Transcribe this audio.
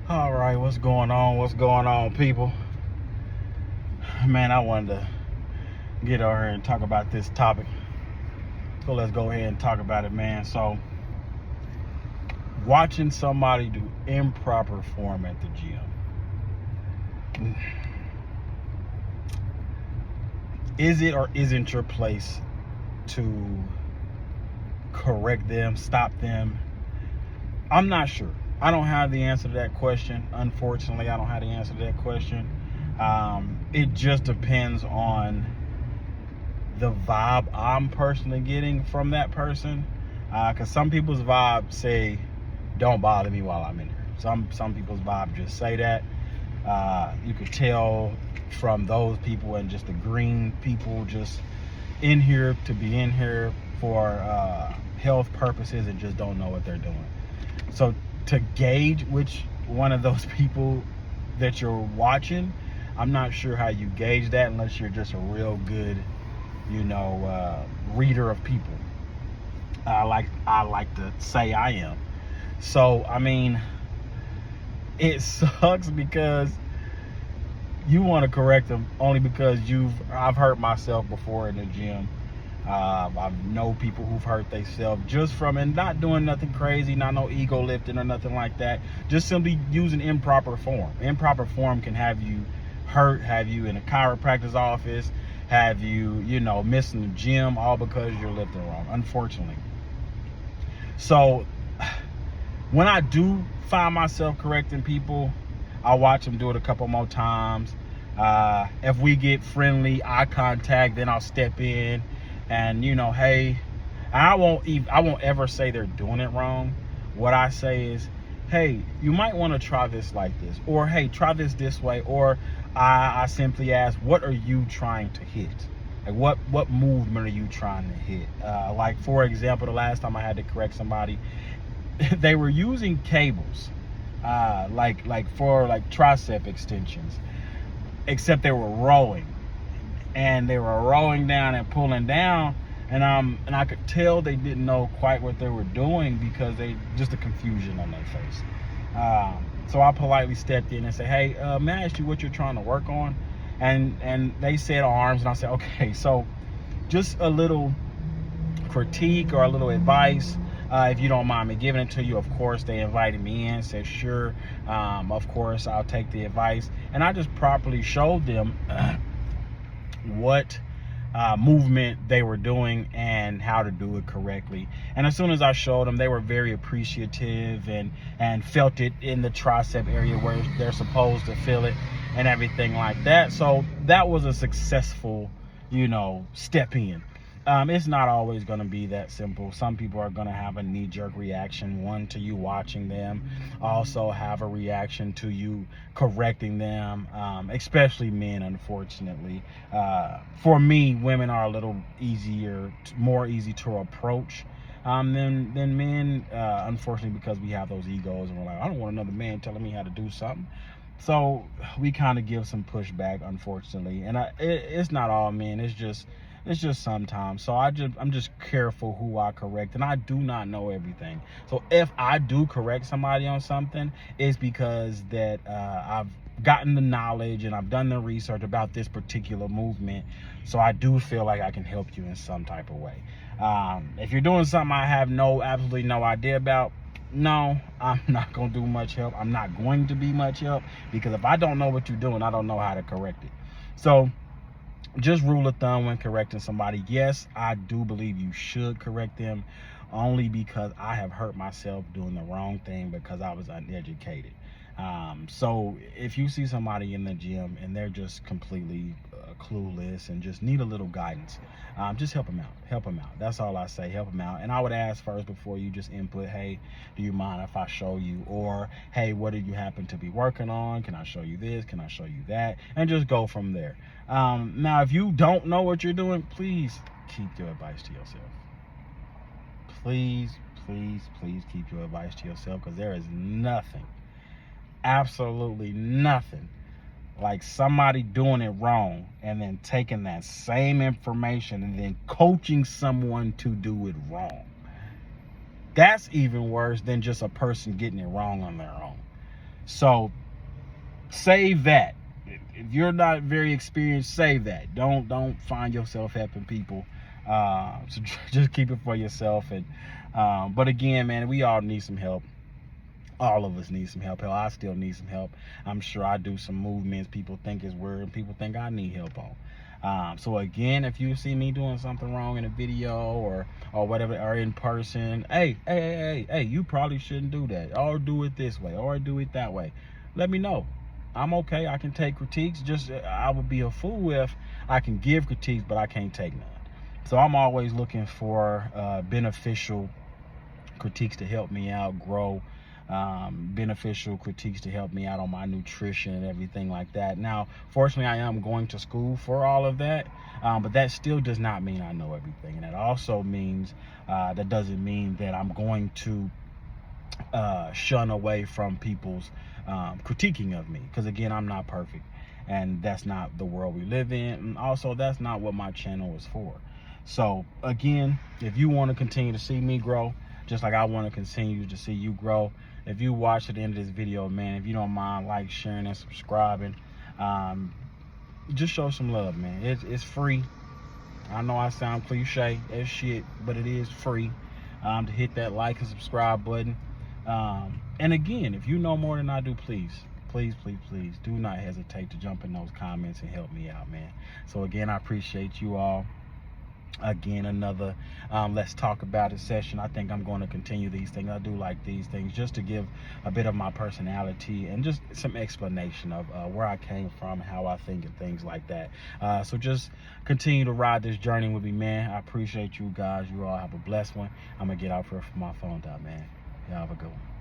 All right, what's going on? What's going on, people? Man, I wanted to get over here and talk about this topic. So let's go ahead and talk about it, man. So, watching somebody do improper form at the gym. Is it or isn't your place to correct them, stop them? I'm not sure. I don't have the answer to that question. Unfortunately, I don't have the answer to that question. It just depends on the vibe I'm personally getting from that person. Because some people's vibe say, "Don't bother me while I'm in here." Some people's vibe just say that. You could tell from those people and just the green people just in here to be in here for health purposes and just don't know what they're doing. So to gauge which one of those people that you're watching, I'm not sure how you gauge that unless you're just a real good, reader of people. I like to say I am. So I mean, it sucks because you want to correct them only because I've hurt myself before in the gym. I know people who've hurt themselves just from, and not doing nothing crazy, not no ego lifting or nothing like that, just simply using improper form. Improper form can have you hurt, have you in a chiropractor's office, have you, missing the gym, all because you're lifting wrong, unfortunately. So when I do find myself correcting people, I'll watch them do it a couple more times. If we get friendly eye contact, then I'll step in and hey, I won't ever say they're doing it wrong. What I say is, hey, you might want to try this like this, or hey, try this way, or I simply ask, what are you trying to hit? Like what movement are you trying to hit? Like for example, the last time I had to correct somebody, they were using cables, like for like tricep extensions, except they were rowing, and they were rowing down and pulling down, and I could tell they didn't know quite what they were doing because they just the confusion on their face. So I politely stepped in and said, hey, may I ask you what you're trying to work on? And they said arms, and I said, okay, so just a little critique or a little advice, if you don't mind me giving it to you. Of course, they invited me in, said sure, of course I'll take the advice, and I just properly showed them what movement they were doing and how to do it correctly. And as soon as I showed them, they were very appreciative and felt it in the tricep area where they're supposed to feel it and everything like that. So that was a successful, step in. It's not always going to be that simple. Some people are going to have a knee-jerk reaction, one, to you watching them, also have a reaction to you correcting them, especially men, unfortunately. For me, women are a little more easy to approach than men, unfortunately, because we have those egos and we're like, I don't want another man telling me how to do something. So we kind of give some pushback, unfortunately, and it's not all men. It's just sometimes. So I'm just careful who I correct, and I do not know everything. So if I do correct somebody on something, it's because that I've gotten the knowledge and I've done the research about this particular movement. So I do feel like I can help you in some type of way. If you're doing something I have absolutely no idea about, no, I'm not going to do much help. I'm not going to be much help, because if I don't know what you're doing, I don't know how to correct it. So just rule of thumb when correcting somebody, yes, I do believe you should correct them, only because I have hurt myself doing the wrong thing because I was uneducated. So if you see somebody in the gym and they're just completely clueless and just need a little guidance, just help them out. That's all I say, help them out. And I would ask first, before you just input, hey, do you mind if I show you? Or hey, what do you happen to be working on? Can I show you this? Can I show you that? And just go from there. Now, if you don't know what you're doing, please keep your advice to yourself. Please keep your advice to yourself, because there is nothing, absolutely nothing, like somebody doing it wrong and then taking that same information and then coaching someone to do it wrong. That's even worse than just a person getting it wrong on their own. So save that. If you're not very experienced, save that. Don't find yourself helping people. So just keep it for yourself. And but again, man, we all need some help. All of us need some help. Hell, I still need some help. I'm sure I do some movements people think is weird and people think I need help on. So again, if you see me doing something wrong in a video or whatever, or in person, hey, you probably shouldn't do that, or do it this way, or do it that way. Let me know. I'm okay. I can take critiques. Just I would be a fool if I can give critiques, but I can't take none. So I'm always looking for beneficial critiques to help me out grow, beneficial critiques to help me out on my nutrition and everything like that. Now, fortunately, I am going to school for all of that, but that still does not mean I know everything. And that also means, that doesn't mean that I'm going to shun away from people's critiquing of me, because again, I'm not perfect, and that's not the world we live in, and also that's not what my channel is for. So again, if you want to continue to see me grow, just like I want to continue to see you grow, if you watch to the end of this video, man, if you don't mind, like, sharing, and subscribing, just show some love, man. It's free. I know I sound cliche as shit, but it is free to hit that like and subscribe button. And again, if you know more than I do, please do not hesitate to jump in those comments and help me out, man. So again, I appreciate you all. Again, another let's talk about it session. I think I'm going to continue these things. I do like these things just to give a bit of my personality and just some explanation of where I came from, how I think, and things like that. So just continue to ride this journey with me, man. I appreciate you guys. You all have a blessed one. I'm gonna get out for my phone down, man. Y'all have a good one.